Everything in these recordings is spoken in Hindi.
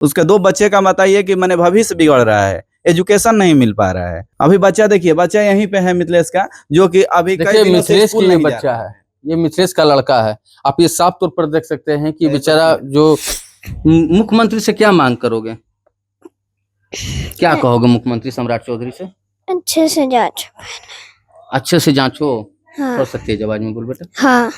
उसके 2 बच्चे का बताइए कि मैंने भविष्य बिगड़ रहा है, एजुकेशन नहीं मिल पा रहा है। अभी बच्चा देखिए, बच्चा यहीं पे है मिथिलेश का, जो कि अभी कई देखिए दिनों से मिथिलेश स्कूल की ये नहीं जा बच्चा रहा है, ये मिथिलेश का लड़का है। आप ये साफ तौर पर देख सकते हैं कि बेचारा जो मुख्यमंत्री से क्या मांग करोगे, क्या कहोगे मुख्यमंत्री सम्राट चौधरी से? अच्छे से जांच। अच्छे से जांचो। हाँ। थोड़ा सा तेज आवाज में बोल बेटा। हाँ।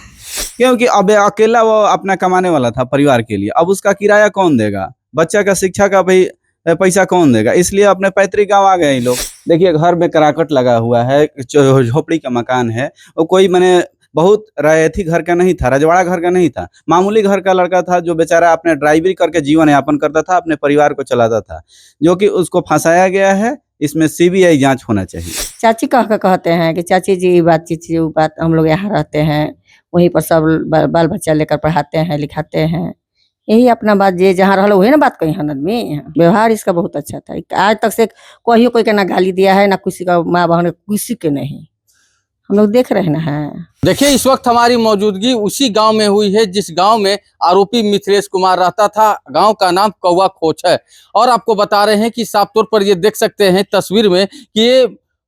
क्योंकि अब अकेला वो अपना कमाने वाला था परिवार के लिए, अब उसका किराया कौन देगा, बच्चा का शिक्षा का भाई पैसा कौन देगा, इसलिए अपने पैतृक गांव आ गए ये लोग। देखिए घर में कराकट लगा हुआ है, झोपड़ी का मकान है, और कोई मैंने बहुत रैयती घर का नहीं था, रजवाड़ा घर का नहीं था, मामूली घर का लड़का था, जो बेचारा अपने ड्राइवरी करके जीवन यापन करता था, अपने परिवार को चलाता था, जो कि उसको फंसाया गया है। इसमें सीबीआई जांच होना चाहिए। चाची कह के कहते हैं कि चाची जी बात चीची वो बात, हम लोग यहाँ रहते हैं, वहीं पर सब बाल बच्चा लेकर पढ़ाते हैं लिखाते हैं, यही अपना बात जे जहाँ रहो वही ना बात कही हन आदमी। व्यवहार इसका बहुत अच्छा था, आज तक से कोई के ना गाली दिया है, ना किसी का माँ बहन किसी के नहीं, हम लोग देख रहे हैं। देखिए इस वक्त हमारी मौजूदगी उसी गांव में हुई है जिस गांव में आरोपी मिथिलेश कुमार रहता था। गांव का नाम कौवा खोच है और आपको बता रहे हैं कि साफ तौर पर ये देख सकते हैं तस्वीर में कि ये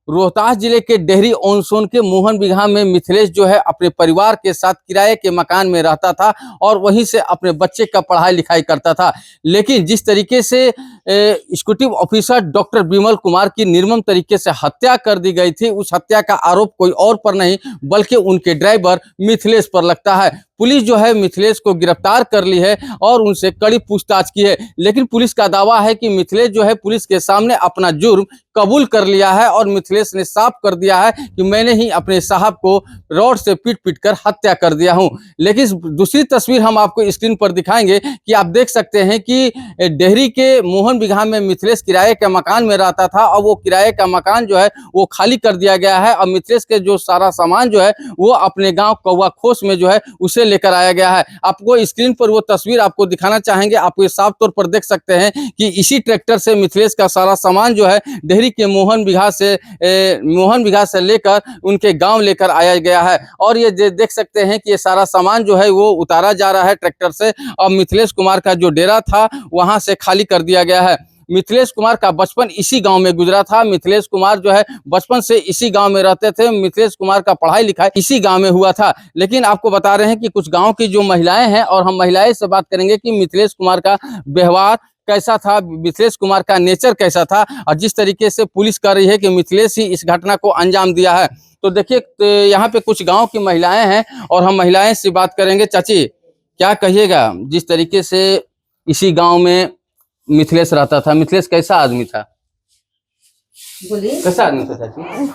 रोहतास जिले के डेहरी ऑन सोन के मोहन बिगहा में मिथिलेश जो है अपने परिवार के साथ किराए के मकान में रहता था और वहीं से अपने बच्चे का पढ़ाई लिखाई करता था। लेकिन जिस तरीके से executive officer doctor Vimal Kumar की निर्मम तरीके से हत्या कर दी गई थी, उस हत्या का आरोप कोई और पर नहीं बल्कि उनके ड्राइवर मिथिलेश पर लगता है। पुलिस जो है मिथिलेश को गिरफ्तार कर ली है और उनसे कड़ी पूछताछ की है, लेकिन पुलिस का दावा है कि मिथिलेश जो है पुलिस के सामने अपना जुर्म कबूल कर लिया है और मिथिलेश ने साफ कर दिया है कि मैंने ही अपने साहब को रॉड से पीट कर हत्या कर दिया हूं। लेकिन दूसरी तस्वीर हम आपको स्क्रीन पर दिखाएंगे कि आप देख सकते हैं कि डेहरी के मोहन बिगहा में मिथिलेश किराए के मकान में रहता था और वो किराए का मकान जो है वो खाली कर दिया गया है और मिथिलेश के जो सारा सामान जो है वो अपने गाँव कौवा खोस में जो है उसे लेकर आया गया है। आपको स्क्रीन पर वो तस्वीर आपको दिखाना चाहेंगे, आप ये साफ तौर पर देख सकते हैं कि इसी ट्रैक्टर से मिथिलेश का सारा सामान जो है डेहरी के मोहन बिगहा से लेकर उनके गांव लेकर आया गया है और ये देख सकते हैं कि ये सारा सामान जो है वो उतारा जा रहा है ट्रैक्टर से और मिथिलेश कुमार का जो डेरा था वहां से खाली कर दिया गया है। मिथिलेश कुमार का बचपन इसी गांव में गुजरा था। मिथिलेश कुमार जो है बचपन से इसी गांव में रहते थे। मिथिलेश कुमार का पढ़ाई लिखाई इसी गांव में हुआ था। लेकिन आपको बता रहे हैं कि कुछ गांव की जो महिलाएं हैं और हम महिलाएं से बात करेंगे कि मिथिलेश कुमार का व्यवहार कैसा था, मिथिलेश कुमार का नेचर कैसा था और जिस तरीके से पुलिस कर रही है कि मिथिलेश ही इस घटना को अंजाम दिया है। तो देखिए यहाँ पे कुछ गाँव की महिलाएं हैं और हम महिलाएं से बात करेंगे। चाची क्या कहिएगा, जिस तरीके से इसी गाँव में मिथिलेश रहता था, मिथिलेश कैसा आदमी था? बोलिए कैसा आदमी था चाची?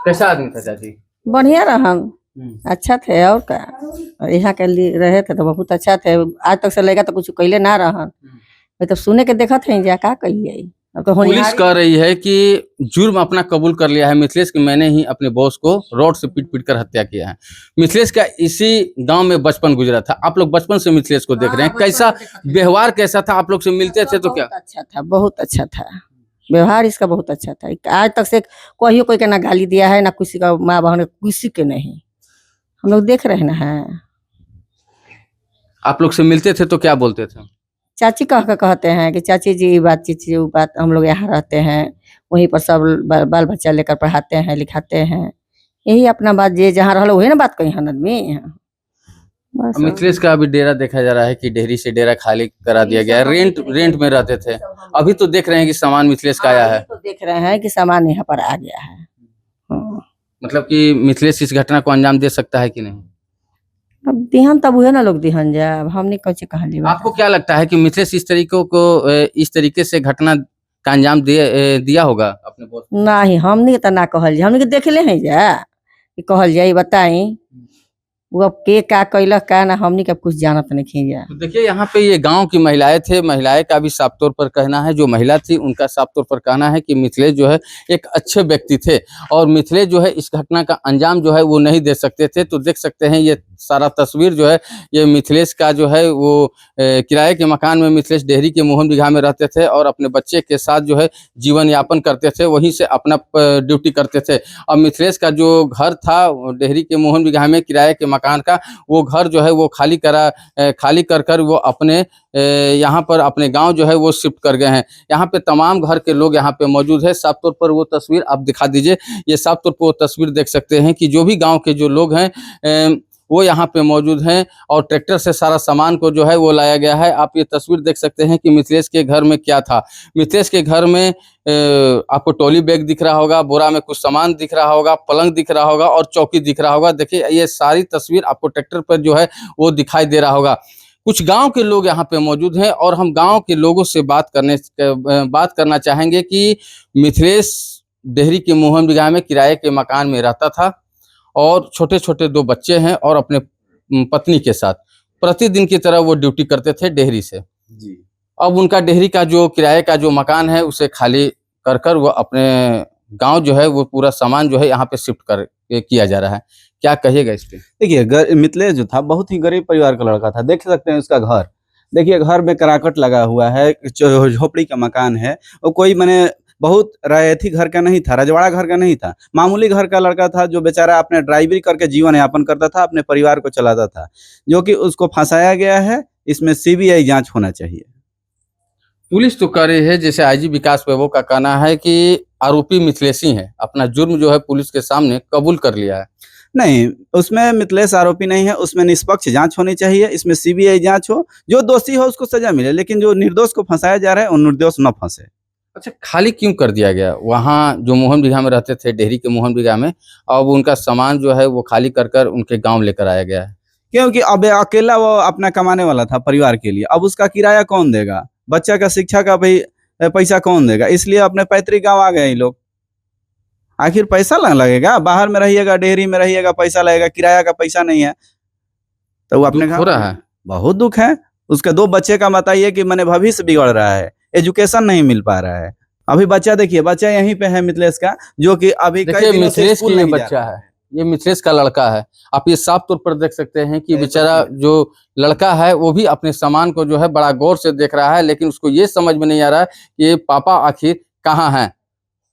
कैसा आदमी था चाची? बढ़िया रहन, अच्छा थे और क्या, यहाँ के लिए रहे थे तो बहुत अच्छा थे। आज तक से लेगा तो कुछ कहले ना रहन, मैं तो सुने के देखा थे जा का कहिए। तो पुलिस कह रही है कि जुर्म अपना कबूल कर लिया है मिथिलेश कि मैंने ही अपने बॉस को रॉड से पीट कर हत्या किया है। मिथिलेश का इसी गांव में बचपन गुजरा था। आप लोग बचपन से मिथिलेश को देख रहे हैं, कैसा व्यवहार कैसा था? आप लोग से मिलते थे तो क्या? अच्छा था, बहुत अच्छा था, व्यवहार इसका बहुत अच्छा था। आज तक से कोई के ना गाली दिया है, ना किसी का माँ बहन किसी के नहीं, हम लोग देख रहे हैं। आप लोग से मिलते थे तो क्या बोलते थे? चाची कह के कहते हैं कि चाची जी बात चीची वो बात, हम लोग यहाँ रहते हैं, वहीं पर सब बाल बच्चा लेकर पढ़ाते हैं लिखाते हैं, यही अपना बात जे जहाँ रहो वही ना बात कही हन आदमी। मिथिलेश का अभी डेरा देखा जा रहा है कि डेहरी से डेरा खाली करा दिया गया है। रेंट में रहते थे, अभी तो देख रहे हैं कि सामान मिथिलेश का आया है। तो देख रहे हैं कि सामान यहाँ पर आ गया है। मतलब कि मिथिलेश इस घटना को अंजाम दे सकता है कि नहीं? अब दिहन तब हुए ना लोग दिहन जा, अब हमने कौन कहा। आपको क्या लगता है कि मिथिलेश इस तरीके से घटना का अंजाम दिया होगा अपने बॉस? नहीं, हमने तो ना कहल जाए, हमने के देखले हैं जा कि कहल जाए, बताई वो अब के का कैलक का ना, हमने के कुछ जानत नहीं जा। तो देखिए यहाँ पे ये गांव की महिलाएं थे, महिलाएं का भी साफ तौर पर कहना है, जो महिला थी उनका साफ तौर पर कहना है कि मिथिलेश जो है एक अच्छे व्यक्ति थे और मिथिलेश जो है इस घटना का अंजाम जो है वो नहीं दे सकते थे। तो देख सकते हैं ये सारा तस्वीर जो है ये मिथिलेश का जो है वो किराए के मकान में मिथिलेश डेहरी के मोहन बिगहा में रहते थे और अपने बच्चे के साथ जो है जीवन यापन करते थे, वहीं से अपना ड्यूटी करते थे। अब मिथिलेश का जो घर था डेहरी के मोहन बिगहा में किराए के मकान का, वो घर जो है वो खाली कर वो अपने यहाँ पर अपने गांव जो है वो शिफ्ट कर गए हैं। यहाँ पे तमाम घर के लोग यहाँ पे मौजूद है। साफ तौर पर वो तस्वीर आप दिखा दीजिए। ये साफ तौर पर वो तस्वीर देख सकते हैं कि जो भी गांव के जो लोग हैं वो यहाँ पे मौजूद हैं और ट्रैक्टर से सारा सामान को जो है वो लाया गया है। आप ये तस्वीर देख सकते हैं कि मिथिलेश के घर में क्या था। मिथिलेश के घर में आपको टॉली बैग दिख रहा होगा, बोरा में कुछ सामान दिख रहा होगा, पलंग दिख रहा होगा और चौकी दिख रहा होगा। देखिए ये सारी तस्वीर आपको ट्रैक्टर पर जो है वो दिखाई दे रहा होगा। कुछ गांव के लोग यहाँ पे मौजूद हैं और हम गांव के लोगों से बात करना चाहेंगे कि मिथिलेश डेहरी के मोहन बिगहा में किराए के मकान में रहता था और छोटे छोटे 2 बच्चे हैं और अपने पत्नी के साथ प्रतिदिन की तरह वो ड्यूटी करते थे डेहरी से। जी। अब उनका डेहरी का जो किराए का जो मकान है उसे खाली कर वो अपने गांव जो है वो पूरा सामान जो है यहाँ पे शिफ्ट किया जा रहा है। क्या कहिएगा इस पे? देखिए मिथिलेश जो था बहुत ही गरीब परिवार का लड़का था। देख सकते हैं उसका घर, देखिए घर में कराकट लगा हुआ है, झोपड़ी का मकान है। वो कोई माने बहुत रैयती घर का नहीं था, रजवाड़ा घर का नहीं था, मामूली घर का लड़का था जो बेचारा अपने ड्राइवरी करके जीवन यापन करता था, अपने परिवार को चलाता था, जो कि उसको फंसाया गया है। इसमें सीबीआई जांच होना चाहिए। पुलिस तो कह रही है, जैसे आईजी विकास वैभव का कहना है कि आरोपी मिथिलेश ही है, अपना जुर्म जो है पुलिस के सामने कबूल कर लिया है। नहीं, उसमें मिथिलेश आरोपी नहीं है, उसमें निष्पक्ष जांच होनी चाहिए। इसमें सीबीआई जांच हो, जो दोषी हो उसको सजा मिले, लेकिन जो निर्दोष को फंसाया जा रहा है वो निर्दोष न फंसे। अच्छा, खाली क्यों कर दिया गया? वहाँ जो मोहन बिगहा में रहते थे, डेहरी के मोहन बिगहा में, अब उनका सामान जो है वो खाली कर उनके गांव लेकर आया गया है। क्योंकि अब अकेला वो अपना कमाने वाला था परिवार के लिए, अब उसका किराया कौन देगा, बच्चा का शिक्षा का भाई पैसा कौन देगा, इसलिए अपने पैतृक गाँव आ गए ये लोग। आखिर पैसा लगेगा, बाहर में रहिएगा, डेहरी में रहिएगा, पैसा लगेगा, किराया का पैसा नहीं है तो वो अपने दुख हो रहा है। बहुत दुख है। उसके 2 बच्चे का बताइए कि मैंने भविष्य बिगड़ रहा है, एजुकेशन नहीं मिल पा रहा है। अभी बच्चा देखिए, बच्चा यहीं पे है मिथिलेश का, जो कि अभी कई दिनों से मिथिलेश स्कूल की ये नहीं जा बच्चा रहा है, ये मिथिलेश का लड़का है। आप ये साफ तौर पर देख सकते हैं कि बेचारा जो लड़का है वो भी अपने सामान को जो है बड़ा गौर से देख रहा है, लेकिन उसको ये समझ में नहीं आ रहा है कि ये पापा आखिर कहाँ हैं,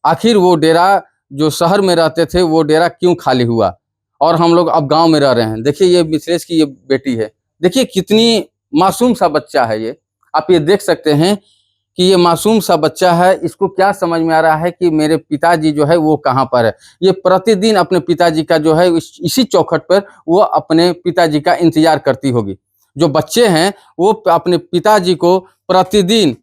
आखिर वो डेरा जो शहर में रहते थे वो डेरा क्यों खाली हुआ और हम लोग अब गांव में रह रहे हैं। देखिए ये मिथिलेश की ये बेटी है, देखिए कितनी मासूम सा बच्चा है ये। आप ये देख सकते हैं कि ये मासूम सा बच्चा है, इसको क्या समझ में आ रहा है कि मेरे पिताजी जो है वो कहाँ पर है। ये प्रतिदिन अपने पिताजी का जो है इसी चौखट पर वो अपने पिताजी का इंतजार करती होगी। जो बच्चे हैं वो अपने पिताजी को प्रतिदिन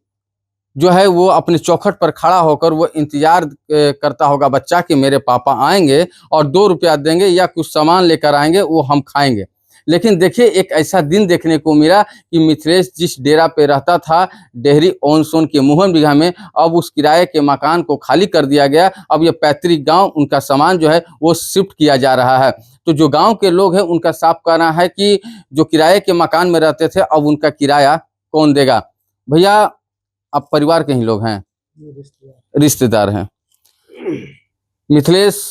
जो है वो अपने चौखट पर खड़ा होकर वो इंतजार करता होगा बच्चा कि मेरे पापा आएंगे और 2 रुपया देंगे या कुछ सामान लेकर आएंगे, वो हम खाएंगे। लेकिन देखिए एक ऐसा दिन देखने को मिला कि मिथिलेश जिस डेरा पे रहता था डेहरी ऑन सोन के मोहन बिगहा में, अब उस किराए के मकान को खाली कर दिया गया। अब ये पैतृक गांव, उनका सामान जो है वो शिफ्ट किया जा रहा है। तो जो गांव के लोग हैं उनका साफ कहना है कि जो किराए के मकान में रहते थे अब उनका किराया कौन देगा। भैया आप परिवार के ही लोग हैं, रिश्तेदार हैं। मिथिलेश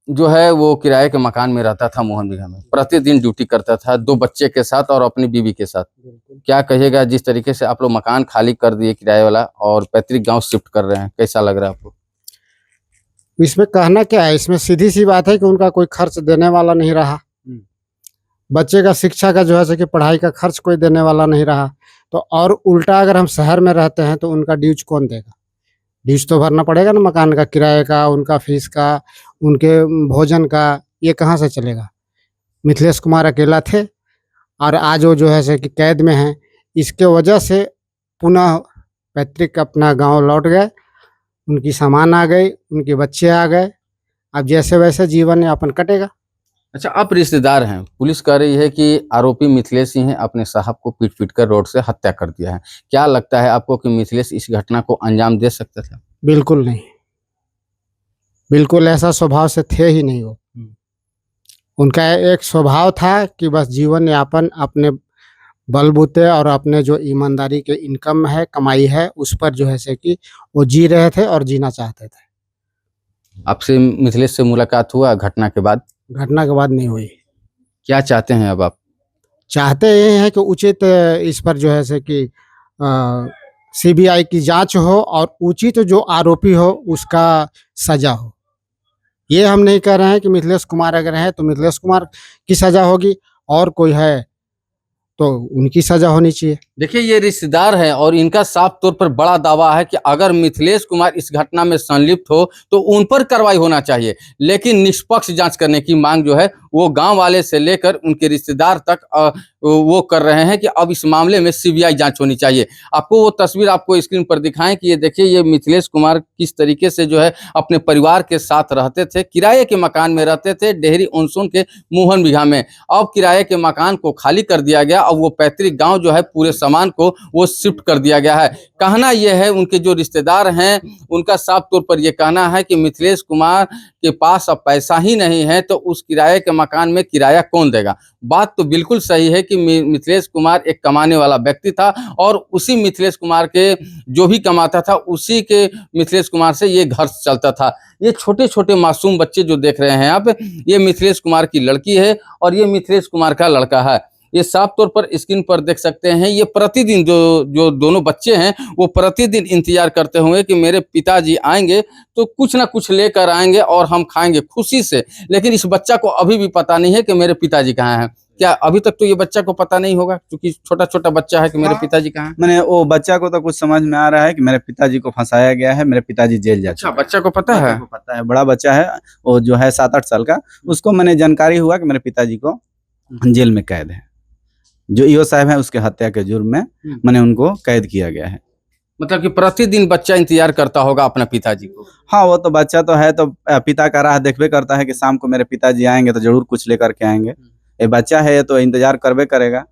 जो है वो किराए के मकान में रहता था मोहन बिगहा में, प्रतिदिन ड्यूटी करता था 2 बच्चे के साथ और अपनी बीवी के साथ। क्या कहिएगा जिस तरीके से आप लोग मकान खाली कर दिए किराए वाला और पैतृक गांव शिफ्ट कर रहे हैं, कैसा लग रहा है आपको? इसमें कहना क्या है, इसमें सीधी सी बात है कि उनका कोई खर्च देने वाला नहीं रहा। बच्चे का शिक्षा का जो है कि पढ़ाई का खर्च कोई देने वाला नहीं रहा। तो और उल्टा अगर हम शहर में रहते हैं तो उनका ड्यूज कौन देगा? ड्यूज तो भरना पड़ेगा ना, मकान का किराए का, उनका फीस का, उनके भोजन का, ये कहाँ से चलेगा? मिथिलेश कुमार अकेला थे और आज वो जो है कि कैद में हैं। इसके वजह से पुनः पैतृक अपना गांव लौट गए, उनकी सामान आ गई, उनके बच्चे आ गए, अब जैसे वैसे जीवन यापन कटेगा। अच्छा, आप रिश्तेदार हैं, पुलिस कह रही है कि आरोपी मिथिलेश ही हैं, अपने साहब को पीट कर रोड से हत्या कर दिया है। क्या लगता है आपको कि मिथिलेश इस घटना को अंजाम दे सकता था? बिल्कुल नहीं, बिल्कुल ऐसा स्वभाव से थे ही नहीं वो। उनका एक स्वभाव था कि बस जीवन यापन अपने बलबूते और अपने जो ईमानदारी के इनकम है, कमाई है, उस पर जो है से कि वो जी रहे थे और जीना चाहते थे। आपसे मिथिलेश से मुलाकात हुआ घटना के बाद? घटना के बाद नहीं हुई। क्या चाहते हैं अब आप? चाहते ये हैं कि उचित इस पर जो है से कि सीबीआई की जांच हो और उचित जो आरोपी हो उसका सजा हो। ये हम नहीं कह रहे हैं कि मिथिलेश कुमार अगर है तो मिथिलेश कुमार की सजा होगी, और कोई है तो उनकी सजा होनी चाहिए। देखिए ये रिश्तेदार है और इनका साफ तौर पर बड़ा दावा है कि अगर मिथिलेश कुमार इस घटना में संलिप्त हो तो उन पर कार्रवाई होना चाहिए, लेकिन निष्पक्ष जांच करने की मांग जो है वो गांव वाले से लेकर उनके रिश्तेदार तक वो कर रहे हैं कि अब इस मामले में सीबीआई जांच होनी चाहिए। आपको वो तस्वीर आपको स्क्रीन पर दिखाएं कि ये देखिए ये मिथिलेश कुमार किस तरीके से जो है अपने परिवार के साथ रहते थे, किराए के मकान में रहते थे डेहरी ऑनसोन के मोहन बिघा में। अब किराए के मकान को खाली कर दिया गया, अब वो पैतृक गांव जो है पूरे सामान को वो शिफ्ट कर दिया गया है। कहना यह है, उनके जो रिश्तेदार हैं उनका साफ तौर पर यह कहना है कि मिथिलेश कुमार के पास अब पैसा ही नहीं है तो उस किराए के मकान में किराया कौन देगा। बात तो बिल्कुल सही है कि मिथिलेश कुमार एक कमाने वाला व्यक्ति था और उसी मिथिलेश कुमार के जो भी कमाता था उसी के मिथिलेश कुमार से ये घर चलता था। ये छोटे छोटे मासूम बच्चे जो देख रहे हैं आप, ये मिथिलेश कुमार की लड़की है और ये मिथिलेश कुमार का लड़का है। ये साफ तौर पर स्क्रीन पर देख सकते हैं। ये प्रतिदिन जो दोनों बच्चे हैं वो प्रतिदिन इंतजार करते होंगे कि मेरे पिताजी आएंगे तो कुछ ना कुछ लेकर आएंगे और हम खाएंगे खुशी से। लेकिन इस बच्चा को अभी भी पता नहीं है कि मेरे पिताजी कहाँ हैं। क्या अभी तक तो ये बच्चा को पता नहीं होगा क्योंकि छोटा छोटा बच्चा है कि मेरे पिताजी कहाँ हैं? मैंने वो बच्चा को तो कुछ समझ में आ रहा है कि मेरे पिताजी को फंसाया गया है, मेरे पिताजी जेल जा अच्छा, चुके हैं। बच्चा को पता है? बच्चे को पता है, बड़ा बच्चा है वो जो है 7-8 साल का, उसको मैंने जानकारी हुआ कि मेरे पिताजी को जेल में कैद है। जो ईओ साहब है उसके हत्या के जुर्म में मैंने उनको कैद किया गया है। मतलब कि प्रतिदिन बच्चा इंतजार करता होगा अपने पिताजी को। हाँ, वो तो बच्चा तो है तो पिता का राह देखबे करता है कि शाम को मेरे पिताजी आएंगे तो जरूर कुछ लेकर के आएंगे। ये बच्चा है तो इंतजार करबे करेगा,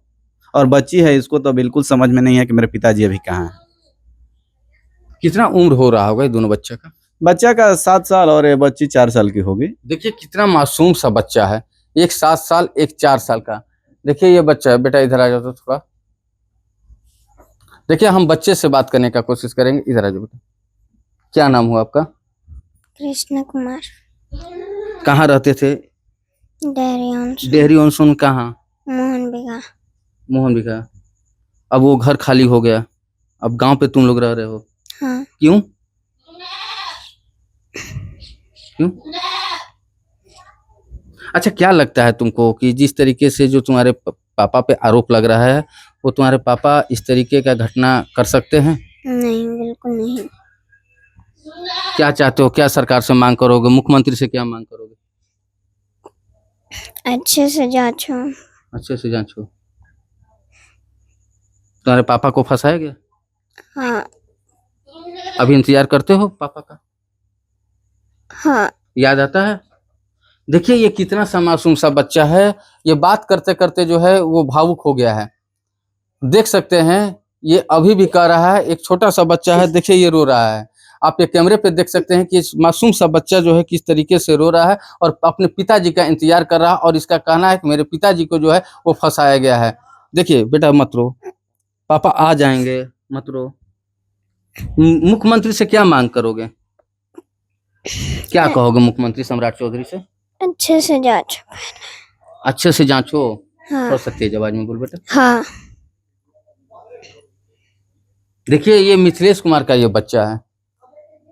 और बच्ची है इसको तो बिल्कुल समझ में नहीं है कि मेरे पिताजी अभी कहाँ हैं। कितना उम्र हो रहा होगा ये दोनों बच्चा का? बच्चा का 7 साल और ये बच्ची 4 साल की होगी। देखिए कितना मासूम सा बच्चा है, एक 7 साल एक 4 साल का। देखिए ये बच्चा है, बेटा इधर आ जाओ तो थोड़ा। देखिए हम बच्चे से बात करने का कोशिश करेंगे, इधर आ जाओ बेटा। क्या नाम हुआ आपका? कृष्ण कुमार। कहाँ रहते थे? डेहरी ऑनसोन कहाँ? मोहन बिगा। मोहन बिघा। अब वो घर खाली हो गया, अब गांव पे तुम लोग रह रहे हो। हाँ। क्यों क्यों? अच्छा, क्या लगता है तुमको कि जिस तरीके से जो तुम्हारे पापा पे आरोप लग रहा है वो तुम्हारे पापा इस तरीके का घटना कर सकते हैं? नहीं, बिल्कुल नहीं। क्या चाहते हो, क्या सरकार से मांग करोगे, मुख्यमंत्री से क्या मांग करोगे? अच्छे से जांच हो। अच्छे से जांच हो। तुम्हारे पापा को फंसाया गया? हाँ। अभी इंतजार करते हो पापा का? हाँ। याद आता है? देखिए ये कितना सा मासूम सा बच्चा है, ये बात करते करते जो है वो भावुक हो गया है। देख सकते हैं ये अभी भी कह रहा है, एक छोटा सा बच्चा है, देखिए ये रो रहा है। आप ये कैमरे पे देख सकते हैं कि इस मासूम सा बच्चा जो है किस तरीके से रो रहा है और अपने पिताजी का इंतजार कर रहा है और इसका कहना है कि मेरे पिताजी को जो है वो फंसाया गया है। देखिए बेटा मत रो, पापा आ जाएंगे, मत रो। मुख्यमंत्री से क्या मांग करोगे, क्या कहोगे मुख्यमंत्री सम्राट चौधरी से? अच्छे से जांच। अच्छे से जांचो। हाँ। हो सकती है आवाज में बोल बेटा। हाँ। देखिए ये मिथिलेश कुमार का ये बच्चा है,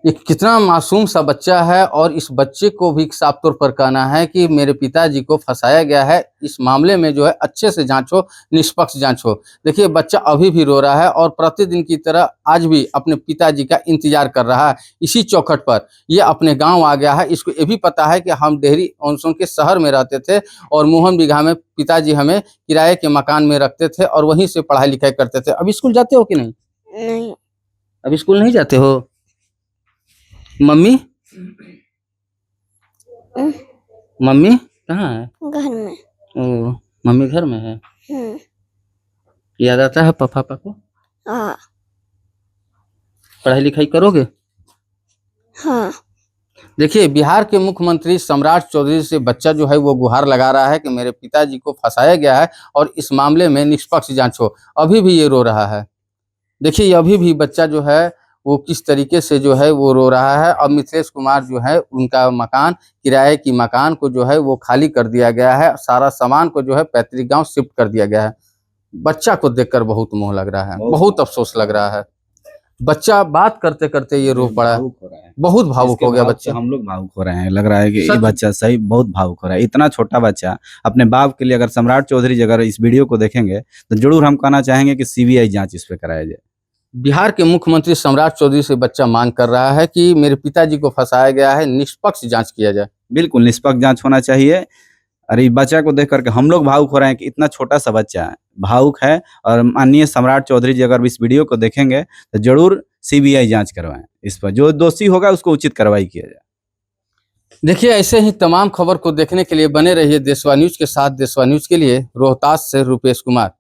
ये कितना मासूम सा बच्चा है और इस बच्चे को भी साफ तौर पर कहना है कि मेरे पिताजी को फंसाया गया है, इस मामले में जो है अच्छे से जांच हो, निष्पक्ष जांच हो। देखिए बच्चा अभी भी रो रहा है और प्रतिदिन की तरह आज भी अपने पिताजी का इंतजार कर रहा है इसी चौखट पर। ये अपने गांव आ गया है, इसको ये भी पता है कि हम डेहरी ऑनसोन के शहर में रहते थे और मोहन बिघा में पिताजी हमें किराए के मकान में रखते थे और वहीं से पढ़ाई लिखाई करते थे। अभी स्कूल जाते हो कि नहीं? नहीं। अभी स्कूल नहीं जाते हो? मम्मी मम्मी कहाँ है? घर में। ओ, मम्मी घर में है। हम्म। याद आता है पापा को? हाँ। पढ़ाई लिखाई करोगे? हाँ। देखिए बिहार के मुख्यमंत्री सम्राट चौधरी से बच्चा जो है वो गुहार लगा रहा है कि मेरे पिताजी को फंसाया गया है और इस मामले में निष्पक्ष जांच हो। अभी भी ये रो रहा है। देखिए अभी भी बच्चा जो है वो किस तरीके से जो है वो रो रहा है। अब मिथिलेश कुमार जो है उनका मकान, किराए की मकान को जो है वो खाली कर दिया गया है, सारा सामान को जो है पैतृक गांव शिफ्ट कर दिया गया है। बच्चा को देखकर बहुत मोह लग रहा है, बहुत अफसोस लग रहा है। बच्चा बात करते करते ये रो पड़ा है, भावुक हो रहा है। बहुत भावुक इसके हो गया भाव से बच्चा। हम लोग भावुक हो रहे हैं, लग रहा है कि ये सच। बच्चा सही बहुत भावुक हो रहा है। इतना छोटा बच्चा अपने बाप के लिए, अगर सम्राट चौधरी जी अगर इस वीडियो को देखेंगे तो जरूर हम कहना चाहेंगे कि सीबीआई जांच इस पे कराया जाए। बिहार के मुख्यमंत्री सम्राट चौधरी से बच्चा मांग कर रहा है कि मेरे पिताजी को फंसाया गया है, निष्पक्ष जांच किया जाए। बिल्कुल निष्पक्ष जांच होना चाहिए। अरे इस बच्चा को देख करके हम लोग भावुक हो रहे हैं कि इतना छोटा सा बच्चा है, भावुक है। और माननीय सम्राट चौधरी जी अगर इस वीडियो को देखेंगे तो जरूर सीबीआई जांच करवाएं, इस पर जो दोषी होगा उसको उचित कार्रवाई किया जाए। देखिए, ऐसे ही तमाम खबर को देखने के लिए बने रहिए देशवा न्यूज के साथ। देशवा न्यूज के लिए रोहतास से रुपेश कुमार।